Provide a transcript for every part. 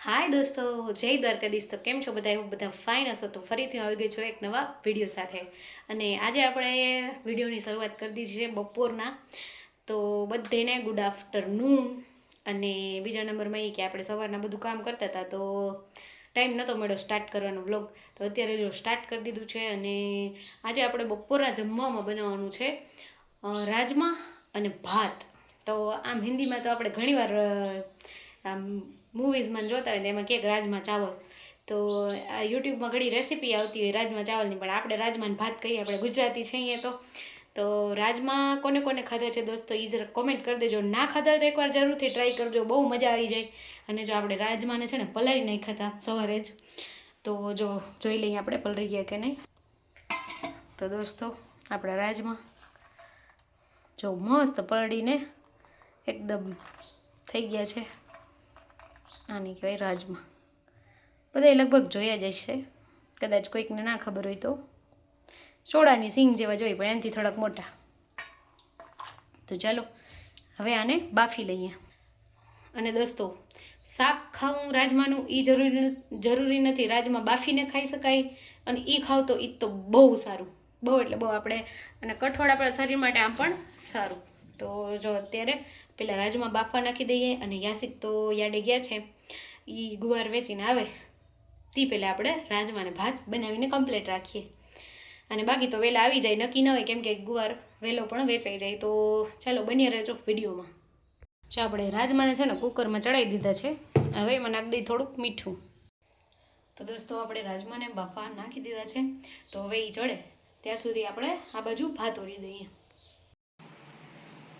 હાય દોસ્તો, જય દ્વારકાધીશ. તો કેમ છો બધા? એવું બધા ફાઇન હશો. તો ફરીથી આવી ગઈ છું એક નવા વિડીયો સાથે. અને આજે આપણે વિડીયોની શરૂઆત કરી દીધી છે બપોરના. તો બધાને ગુડ આફ્ટરનૂન. અને બીજા નંબરમાં એ કે આપણે સવારના બધું કામ કરતા હતા તો ટાઈમ નહોતો મળ્યો સ્ટાર્ટ કરવાનો વ્લોગ. તો અત્યારે જો સ્ટાર્ટ કરી દીધું છે. અને આજે આપણે બપોરના જમવામાં બનાવવાનું છે રાજમા અને ભાત. તો આમ હિન્દીમાં તો આપણે ઘણીવાર આમ મૂવીઝમાં જોતા હોય તો એમાં કે રાજમા ચાવલ. તો આ યુટ્યુબમાં ઘણી રેસીપી આવતી હોય રાજમા ચાવલની, પણ આપણે રાજમાને ભાત કહીએ, આપણે ગુજરાતી છે અહીંયા. તો રાજમા કોને કોને ખાધા છે દોસ્તો એ જરા કોમેન્ટ કરી દેજો. ના ખાધા હોય તો એકવાર જરૂરથી ટ્રાય કરજો, બહુ મજા આવી જાય. અને જો આપણે રાજમાને છે ને પલાળી નહીં ખાતા સવારે જ, તો જો જોઈ લઈએ આપણે પલળી ગયા કે નહીં. તો દોસ્તો આપણા રાજમા જો મસ્ત પલળીને એકદમ થઈ ગયા છે. આની કહેવાય રાજમા. બધા લગભગ જોયા જ હશે, કદાચ કોઈકને ના ખબર હોય તો. સોડાની સિંગ જેવા જોઈએ પણ એનાથી થોડાક મોટા. તો ચાલો હવે આને બાફી લઈએ. અને દોસ્તો શાક ખાવું રાજમાનું એ જરૂરી નથી. રાજમા બાફીને ખાઈ શકાય અને એ ખાવ તો એ તો બહુ સારું, બહુ એટલે બહુ. આપણે અને કઠોળ આપણા શરીર માટે આમ પણ સારું. તો જો અત્યારે પેલા રાજમા બાફવા નાખી દઈએ. અને યાસિક તો યાડે ગયા છે, એ ગુવાર વેચીને આવે તે પહેલાં આપણે રાજમાને ભાત બનાવીને કમ્પ્લીટ રાખીએ. અને બાકી તો વહેલા આવી જાય નક્કી ન હોય, કેમ કે ગુવાર વહેલો પણ વેચાઈ જાય. તો ચાલો બન્યા રહેજો વિડીયોમાં. જો આપણે રાજમાને છે ને કુકરમાં ચડાવી દીધા છે. હવે એમાં નાખી દઈએ થોડુંક મીઠું. તો દોસ્તો આપણે રાજમાને બાફા નાખી દીધા છે. તો હવે એ ચડે ત્યાં સુધી આપણે આ બાજુ ભાત ઓરી દઈએ.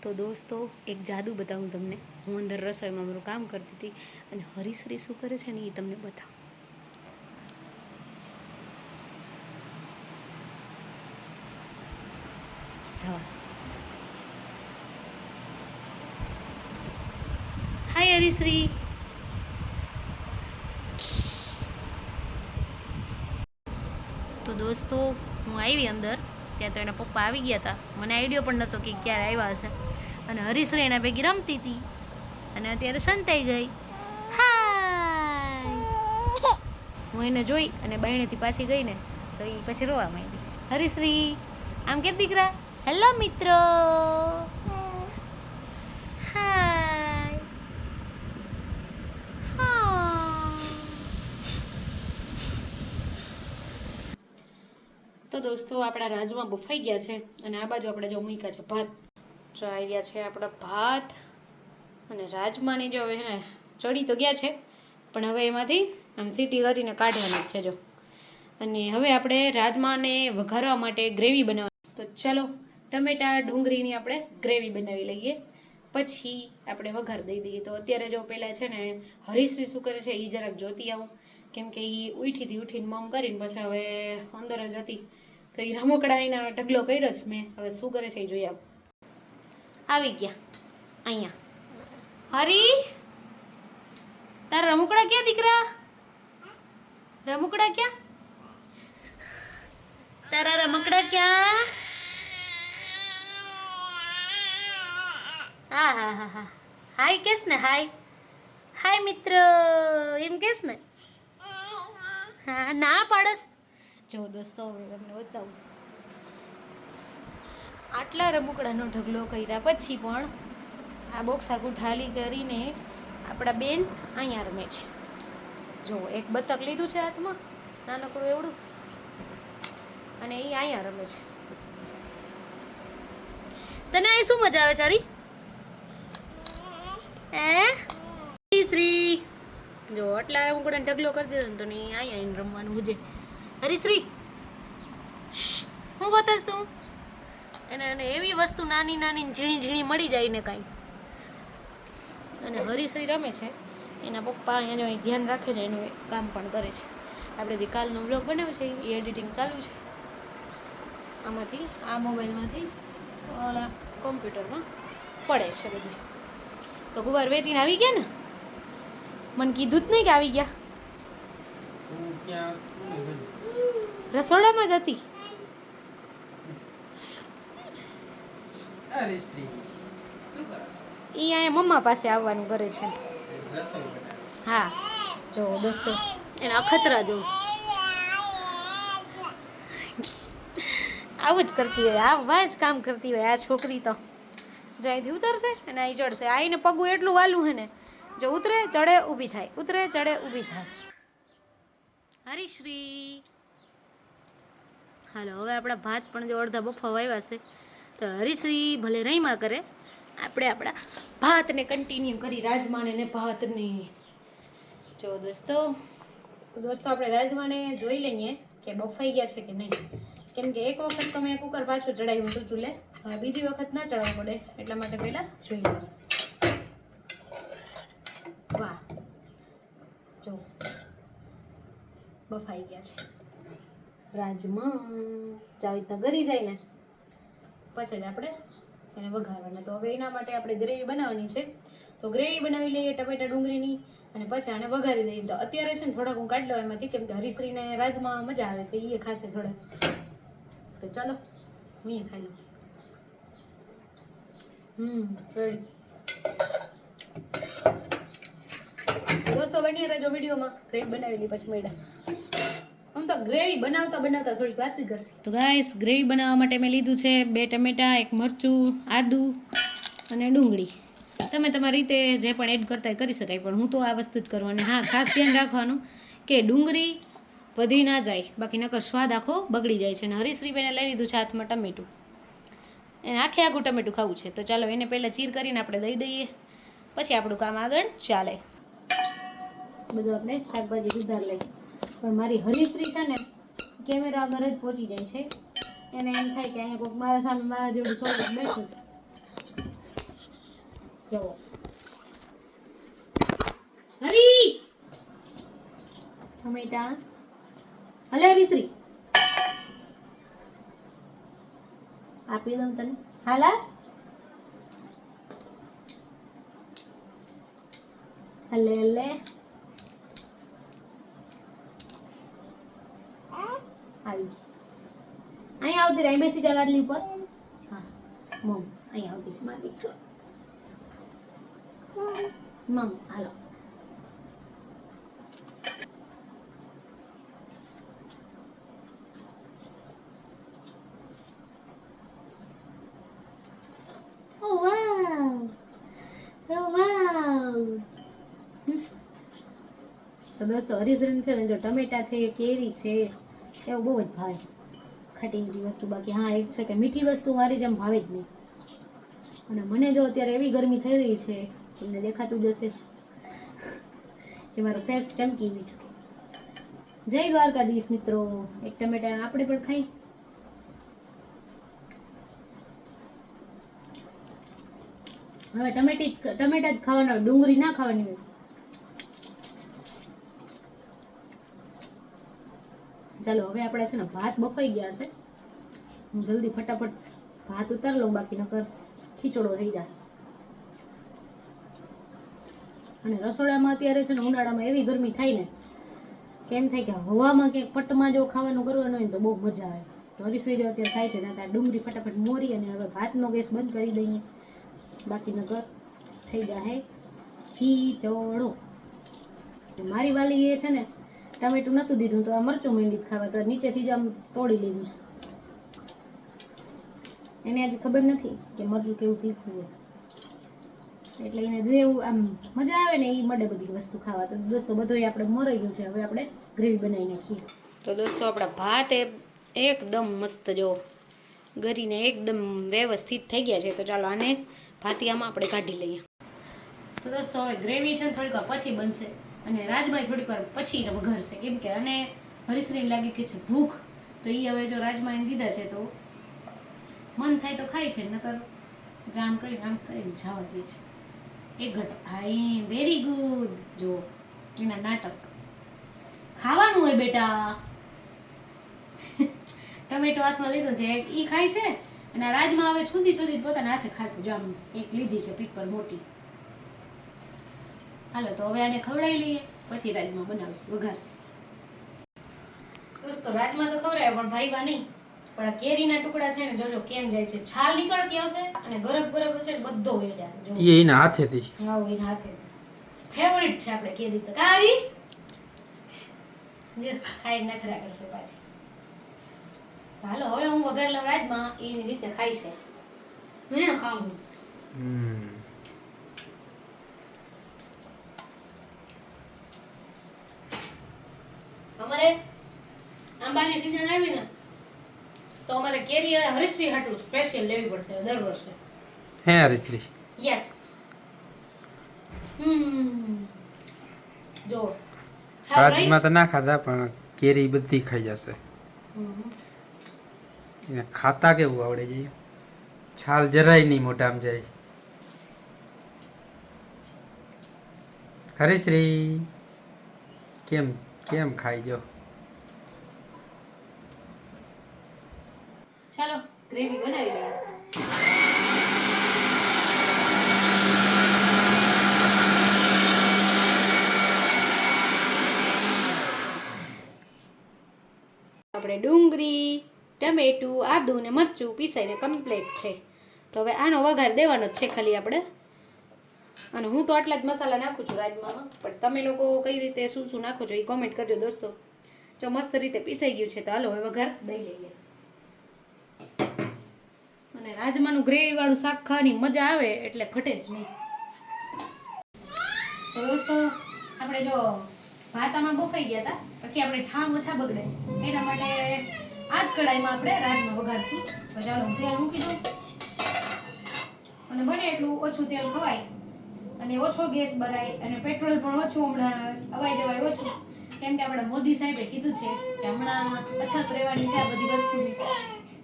તો દોસ્તો એક જાદુ બતાવું તમને. હું અંદર રસોઈમાં મારું કામ કરતી હતી અને હરીશ્રી શું કરે છે ને એ તમને બતાવું. જવા. હાય હરીશ્રી. તો દોસ્તો હું આવી અંદર ત્યાં તો એના પપ્પા આવી ગયા હતા. મને આઈડિયો પણ નહોતો કે ક્યારે આવ્યા હશે. અને હરીશ્રી એના ભેગી રમતી હતી અને અત્યારે સંતાઈ ગઈ. હાય. હું એને જોઈ અને બાયણેથી પાછી ગઈ ને તો એ પછી રોવા માંડી. હરીશ્રી આમ કે દીકરા હેલો મિત્રો. હાય. તો દોસ્તો આપણા રાજમા બફાઈ ગયા છે. અને આ બાજુ આપણે જો મૂક્યા છે ભાત. જો આવી ગયા છે આપણા ભાત. અને રાજમાની જો હવે હે ચડી તો ગયા છે, પણ હવે એમાંથી આમ સીટી કરીને કાઢવાના જ છે જો. અને હવે આપણે રાજમાને વઘારવા માટે ગ્રેવી બનાવવાની. તો ચાલો ટમેટા ડુંગળીની આપણે ગ્રેવી બનાવી લઈએ, પછી આપણે વઘાર દઈ દઈએ. તો અત્યારે જો પહેલાં છે ને હરીશ્રી શું કરે છે એ જરાક જોતી આવું, કેમ કે એ ઉઠીને મમ કરીને પછી હવે અંદર જ હતી. તો એ રમકડા એના ઢગલો કર્યો છે મેં. હવે શું કરે છે એ જોઈ આવું. આવી ગયા અહીંયા. હરી તારા રમકડા ક્યાં દીકરા? રમકડા ક્યાં? તારા રમકડા ક્યાં? હા હા હા હા હાય કેસ ને. હાય હાય મિત્ર એમ કેસ ને. હા ના પાડસ. જો દોસ્તો હવે તમને બતાવું. આટલા રમકડાનો ઢગલો કર્યા પછી પણ આ બોક્સ આખું ઠાલી કરીને આપણા બેન અહીંયા રમે છે. જો એક બતક લીધું છે હાથમાં નાનકડું એવડું, અને એ અહીંયા રમે છે. તને અહીં શું મજા આવે છે હરી? હરીશ્રી જો આટલા રમકડાનો ઢગલો કરી દીધો ને તો નહીં અહીંયા રમવાનું છે. હરીશ્રી શું બતાસ તું? એને એવી વસ્તુ નાની નાની ઝીણી ઝીણી મળી જાય ને કાંઈ. અને હરીશ્રી રમે છે, એના પપ્પા એનું ધ્યાન રાખે ને એનું કામ પણ કરે છે. આપણે જે કાલનો વ્લોગ બનાવ્યો છે એ એડિટિંગ ચાલુ છે. આમાંથી આ મોબાઈલમાંથી ઓલા કોમ્પ્યુટરમાં પડે છે બધું. તો ગુવાર વેચીને આવી ગયા ને? મને કીધું જ નહીં કે આવી ગયા. રસોડામાં જ હતી. એ અહીંયા મમ્મા પાસે આવવાનું કરે છે. હા જો દોસ્તો એના અખતરા જો આવું જ કરતી હોય, આવા જ કામ કરતી હોય આ છોકરી તો. જો અહીંથી ઉતરશે અને અહીં ચડશે. આઈને પગું એટલું વાલું હે ને, જો ઉતરે ચડે ઊભી થાય, ઉતરે ચડે ઊભી થાય. હરીશ્રી હાલો હવે આપણા ભાત પણ જો અડધા બફા વાવ્યા છે તો હરીશ્રી ભલે રહીમાં કરે, આપણે આપણા ભાતને કન્ટિન્યુ કરી, રાજમાને ને ભાતની. જો દોસ્તો આપણે રાજમાને જોઈ લઈએ કે બફાઈ ગયા છે કે નહીં, કેમ કે એક વખત તો મેં કુકર પાછું ચડાવ્યું હતું ચૂલે, હવે બીજી વખત ના ચડાવવું પડે એટલા માટે પહેલાં જોઈ લઈએ. વાહ જો બફાઈ ગયા છે રાજમા. જાવ રીતના ગરી જાય ને પછી જ આપણે એને વઘારવાના. તો હવે એના માટે આપણે ગ્રેવી બનાવવાની છે, તો ગ્રેવી બનાવી લઈએ ટમેટા ડુંગળીની અને પછી આને વઘારી દઈએ. તો અત્યારે છે ને થોડાક હું કાઢી લઉં એમાંથી, કેમ કે હરીશ્રીને રાજમાં મજા આવે તો એ ખાશે થોડાક. તો ચાલો હું એ ખાઈ લઉં. રેડી દોસ્તો, બની રહેજો વિડીયોમાં. ગ્રેવી બનાવેલી પછી મેડમ આમ તો ગ્રેવી બનાવતા થોડીક વાત કરશે. તો ગાઈસ ગ્રેવી બનાવવા માટે મેં લીધું છે 2 ટમેટા, 1 મરચું, આદુ અને ડુંગળી. તમે તમારી રીતે જે પણ એડ કરતા કરી શકાય, પણ હું તો આ વસ્તુ જ કરું. અને હા, ખાસ ધ્યાન રાખવાનું કે ડુંગળી વધી ના જાય, બાકી નકર સ્વાદ આખો બગડી જાય છે. અને હરીશ્રીબેને લઈ લીધું છે હાથમાં ટમેટું, એને આખું ટમેટું ખાવું છે. તો ચાલો એને પહેલાં ચીર કરીને આપણે દઈ દઈએ, પછી આપણું કામ આગળ ચાલે. બધું આપણે શાકભાજી સુધાર લઈએ. પણ મારી હરીશ્રી છે ને કેમેરા આગળ જ પહોંચી જાય છે, એને એમ થાય કે અહીંયા કોઈક મારા સામે મારા જેવડું છોકરું બેઠું છે. જવો હરી ટમેટા હલે હરીશ્રી આપી દઉં તને. હાલા હલે હલે આવી ગઈ. અહીંયા આવતી રહી, બેસી જા ગાદલી ઉપર. હા મમ અહીંયા આવતી છે મારી દીકરો. મમ હાલો તો દોસ્તો હરીશ્રીને છે ને જો ટમેટા છે, કેરી છે, એવું બહુ જ ભાવે ખાટી મીઠી વસ્તુ. બાકી હા એક છે કે મીઠી વસ્તુ મારી જેમ ભાવે જ નહીં. અને મને જો અત્યારે એવી ગરમી થઈ રહી છે, તમને દેખાતું જ હશે કે મારો ફેસ ચમકી મીઠું. જય દ્વારકાધીશ મિત્રો. એક ટમેટા આપણે પણ ખાઈ. હવે ટમેટા જ ખાવાના, ડુંગળી ના ખાવાની હોય. ચાલો હવે આપણે છે ને ભાત બફાઈ ગયા છે, હું જલ્દી ફટાફટ ભાત ઉતાર લઉં, બાકી નકર ખીચડો થઈ જાય. અને રસોડામાં અત્યારે છે ને ઉનાળામાં એવી ગરમી થાય ને કેમ થાય કે હવામાં કે પટમાં જો ખાવાનું કરવાનું હોય ને તો બહુ મજા આવે. તો હરીશ્રી જો અત્યારે થાય છે ત્યાં ડુંગળી ફટાફટ મોરી અને હવે ભાતનો ગેસ બંધ કરી દઈએ, બાકી નકર થઈ જાય ખીચડો. મારી વાલી એ છે ને ટામેટું નહોતું દીધું તો આ મરચું માંડી ખાવા, તો નીચેથી જ આમ તોડી લીધું છે. એને આજે ખબર નથી કે મરચું કેવું તીખું હોય, એટલે એને જેવું આમ મજા આવે ને એ મળે બધી વસ્તુ ખાવા. તો દોસ્તો બધું આપણે મોરાઈ ગયું છે, હવે આપણે ગ્રેવી બનાવી નાખીએ. તો દોસ્તો આપણા ભાત એકદમ મસ્ત જો ગરીને એકદમ વ્યવસ્થિત થઈ ગયા છે. તો ચાલો આને ભાતિયામાં આપણે કાઢી લઈએ. તો દોસ્તો હવે ગ્રેવી છે ને થોડીક વાર પછી બનશે અને રાજમાય થોડીક વાર પછી વઘારશે, કેમ કે અને હરીશ્રીને લાગી કે છે ભૂખ, તો એ હવે જો રાજમા એને દીધા છે તો મન થાય તો ખાય છે, નકર આમ કરીને જવા દે છે. એક ઘટ હાઈ વેરી ગુડ. જો એના નાટક ખાવાનું હોય બેટા. ટમેટો હાથમાં લીધો છે, એ ખાય છે અને રાજમાં હવે છૂંદી પોતાના હાથે ખાશે. જો આમ એક લીધી છે પીપર મોટી. હાલો તો હવે આને ખવડાવી લઈએ, પછી રાજમાં બનાવશું, વઘારશું. દોસ્તો રાજમાં તો ખવડાવે પણ ભાઈવા નહીં, પણ આ કેરીના ટુકડા છે ને જોજો કેમ જાય છે, છાલ નીકળતી આવશે અને ગરમ હશે ને બધો વેડા. એ એના હાથેથી. હા એના હાથે ફેવરિટ છે આપણે કેરી તો. કારી જે ખાઈ નખરા કરશે પાછી. હાલો હવે હું વઘાર લઉં રાજમાં, એની રીતે ખાઈ છે. હું ખાઉં. અમારે આંબાની સીઝન આવી ને તો અમારે કેરી હરીશ્રી હાટુ સ્પેશિયલ લેવી પડશે દર વર્ષે. હે હરીશ્રી? યસ. જો રાજમાં તો ના ખાધા પણ કેરી બધી ખાઈ જશે. એને ખાતા કેવું આવડે છે? છાલ જરાય નહીં મોઢામાં જાય. હરીશ્રી કેમ કેમ ખાઈ જો. ચાલો ગ્રેવી બનાવી લઈએ. આપણે ડુંગળી, ટમેટું, આદુ ને મરચું પીસાઈને કમ્પ્લીટ છે. તો હવે આનો વઘાર દેવાનો જ છે ખાલી આપણે. અને હું તો આટલા જ મસાલા નાખું છું રાજમાં, પણ તમે લોકો કઈ રીતે શું શું નાખો છો એ કોમેન્ટ કરજો દોસ્તો. જો મસ્ત રીતે પીસાઈ ગયું છે તો હાલો હવે વઘાર દઈ લઈએ. અને રાજમાનું ગ્રેવી વાળું શાક ખાવાની મજા આવે એટલે ઘટે જ નહીં. તો દોસ્તો આપણે જો ભાતામાં બફાઈ ગયા હતા, પછી આપણે ઠામ ઓછા બગડે એના માટે આ જ કડાઈમાં આપણે રાજમાં વઘારશું. તો ચાલો હું તેલ મૂકી દઉં અને બને એટલું ઓછું તેલ ખવાય અને ઓછો ગેસ ભરાય અને પેટ્રોલ પણ ઓછું હમણાં અવાય જવાય ઓછું, કેમ કે આપણા મોદી સાહેબે કીધું છે કે હમણાં અછત રહેવાની છે આ બધી વસ્તુની.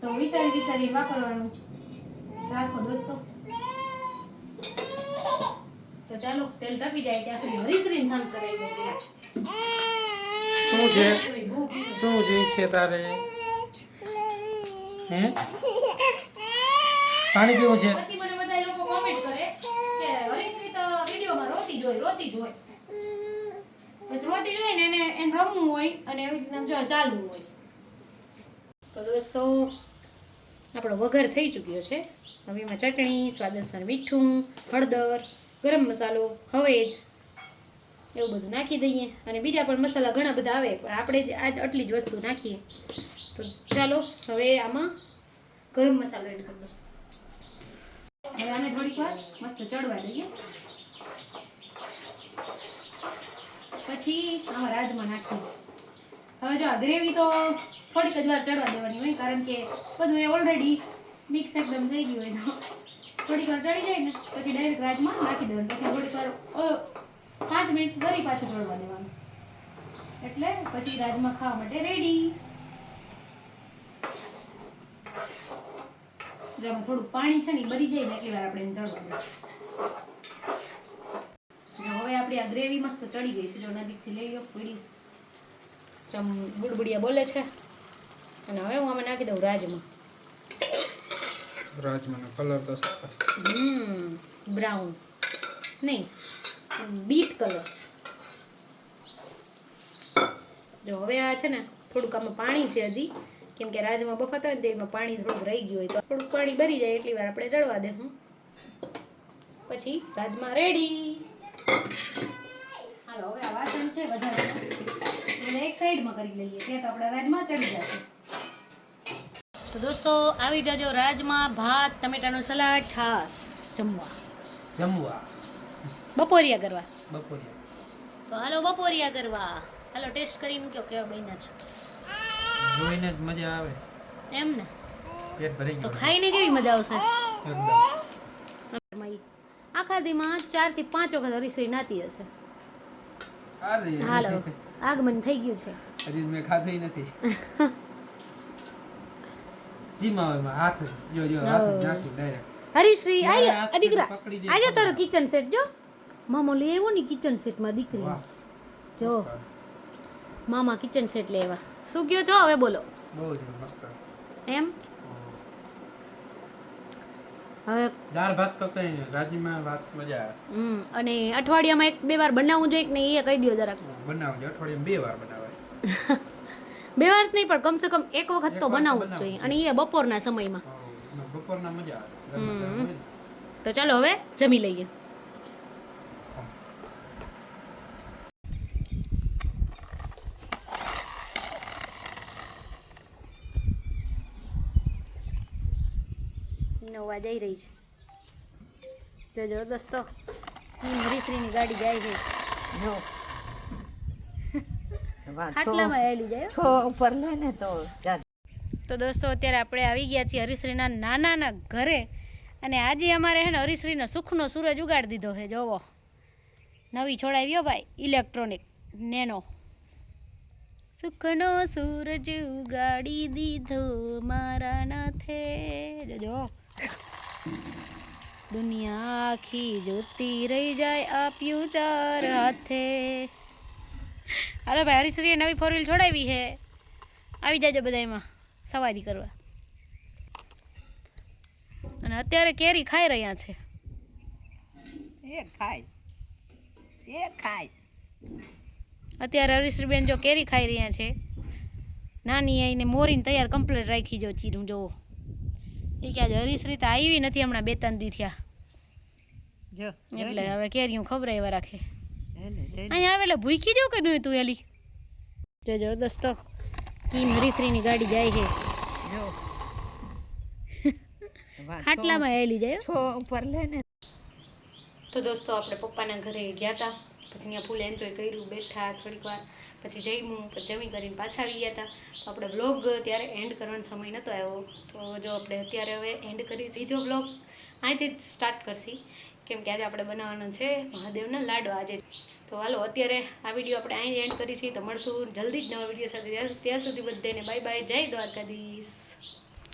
તો વિચારી વાપરવાનું રાખો દોસ્તો. તો ચાલો તેલ તપી જાય ત્યાં સુધી હરીશ્રીને શાંત કરાવી દો. શું છે તારે? હે પાણી પીવું છે? પછી મને બધા લોકો કોમેન્ટ કરે કે હરીશ્રી તો વિડિયોમાં રોતી જ હોય. પછી રોતી જ હોય ને એને રમવું હોય અને એવી રીતના જો ચાલવું હોય. તો દોસ્તો આપણો વઘાર થઈ ચૂક્યો છે. હવે એમાં ચટણી, સ્વાદ અનુસાર મીઠું, હળદર, ગરમ મસાલો, હવેજ એવું બધું નાખી દઈએ. અને બીજા પણ મસાલા ઘણા બધા આવે પણ આપણે જ આજ આટલી જ વસ્તુ નાખીએ. તો ચાલો હવે આમાં ગરમ મસાલો એડ કરી દો. હવે આને થોડીક વાર મસ્ત ચડવા દઈએ. પછી આમાં રાજમાં નાખીએ. હવે જો આ ગ્રેવી તો થોડીક જ વાર ચડવા દેવાની હોય, કારણ કે બધું એ ઓલરેડી મિક્સ એકદમ થઈ ગયું હોય. તો થોડીક વાર ચડી જાય ને પછી ડાયરેક્ટ રાજમાં નાખી દેવાનું. પછી થોડીક વાર 5 મિનિટ ફરી પાછું ચડવા દેવાનું, એટલે પછી રાજમાં ખાવા માટે રેડી. જેમાં થોડું પાણી છે ને બળી જાય ને એટલી વાર આપણે એને ચડવા દઈએ. હવે આપણી આ ગ્રેવી મસ્ત ચડી ગઈ છે. જો નજીકથી લઈ લો પીડી ચમ બુડબુડિયા બોલે છે. અને હવે હું આમાં નાખી દઉં રાજમાં. રાજમાનો કલર તો બ્રાઉન નહીં, બીટ કલર. જો હવે આ છે ને થોડુંક આમાં પાણી છે હજી, કેમ કે રાજમાં બફાતા હોય ને તેમાં પાણી થોડુંક રહી ગયું હોય, તો થોડુંક પાણી ભરી જાય એટલી વાર આપણે ચડવા દે. પછી રાજમાં રેડી. હાલો હવે આ વાસણ છે વધારે એને એક સાઈડમાં કરી લઈએ, ત્યાં તો આપણા રાજમાં ચડી જશે. તો દોસ્તો આવી જાજો રાજમાં, ભાત, ટમેટાનું સલાડ, છાશ જમવા બપોરિયા કરવા. તો હાલો બપોરિયા કરવા. હાલો ટેસ્ટ કરીને કયો કેવા બન્યા છે. જોઈને જ મજા આવે એમ ને? પેટ ભરી તો ગયું. ખાઈને કેવી મજા આવશે? એકદમ. આખા દીમાં 4 થી 5 વખત હરીશ્રી નાતી હશે. અરે હાલો આગમન થઈ ગયું છે. હજી મેં ખાધી નથી. જીમાવામાં હાથ જો હાથ નાખી ડાયરેક્ટ. હરીશ્રી આયો દીકરા, આજો તારો કિચન સેટ. જો મામો લઈ આવ્યો ને કિચન સેટ માં દીકરી. જો મામા કિચન સેટ લેવા. શું કયો છો હવે બોલો? બહુ જ મસ્ત એમ. હવે દાળ ભાત કરતા ને રાજમાં વાત મજા આવે. અને અઠવાડિયામાં 1-2 વાર બનાવવું જોઈએ કે નહીં એ કહી દો જરાક. બનાવજો અઠવાડિયામાં 2 વાર બનાવાય. 2 વાર નહીં પણ કમસે કમ 1 વખત તો બનાવવું જ જોઈએ, અને એ બપોરના સમયમાં. બપોરના મજા આવે. તો ચાલો હવે જમી લઈએ. ઇનોવા જઈ રહી છે જોજો દોસ્તો હરીશ્રીની ગાડી જાય છે જો આટલામાં હેલી જાય છો ઉપર લે ને તો તો દોસ્તો અત્યારે આપણે આવી ગયા છીએ હરીશ્રીના નાનાના ઘરે અને આજે અમારે હે ને હરીશ્રીનો સુખનો સૂરજ ઉગાડી દીધો છે જોવો નવી છોડાવ્યો ભાઈ ઇલેક્ટ્રોનિક નેનો સુખનો સૂરજ ઉગાડી દીધો મારા નાથે જોજો દુનિયા આખી જોતી રહી જાય આપ્યું ચાર હાથે હાલો ભાઈ હરીશ્રીએ નવી 4 વ્હીલ છોડાવી છે આવી જાજો બધા એમાં સવારી કરવા અને અત્યારે કેરી ખાઈ રહ્યા છે એ ખાય અત્યારે હરીશ્રીબેન જો કેરી ખાઈ રહ્યા છે નાની આઈને મોરીને તૈયાર કમ્પ્લીટ રાખી જો ચીરું જોવો એ કે આજે હરીશ્રી તો આવી નથી હમણાં 2-3 દી થયા જો એટલે હવે કેરીઓ ખબરાવ્યા રાખે અહીંયા આવે એટલે ભૂખી જાવ કે નહીં તું એલી જોજો દોસ્તો કિમ હરીશ્રીની ગાડી જાય છે જો ખાટલામાં હેલી જાય છો ઉપર લે ને તો દોસ્તો આપણે પપ્પાના ઘરે ગયા હતા પછી અહીંયા ફૂલ એન્જોય કર્યું બેઠા થોડીક વાર પછી જમ્યું પછી જમી કરીને પાછા આવી ગયા હતા તો આપણે વ્લોગ ત્યારે એન્ડ કરવાનો સમય નહોતો આવ્યો તો જો આપણે અત્યારે હવે એન્ડ કરી બીજો વ્લોગ અહીંથી જ સ્ટાર્ટ કરશી કેમ કે આજે આપણે બનાવવાનો છે મહાદેવના લાડવા આજે તો હાલો અત્યારે આ વિડીયો આપણે અહીં એન્ડ કરીશી તો મળશું જલ્દી જ નવા વિડીયો સાથે ત્યાં સુધી બધાને બાય બાય જય દ્વારકાધીશ.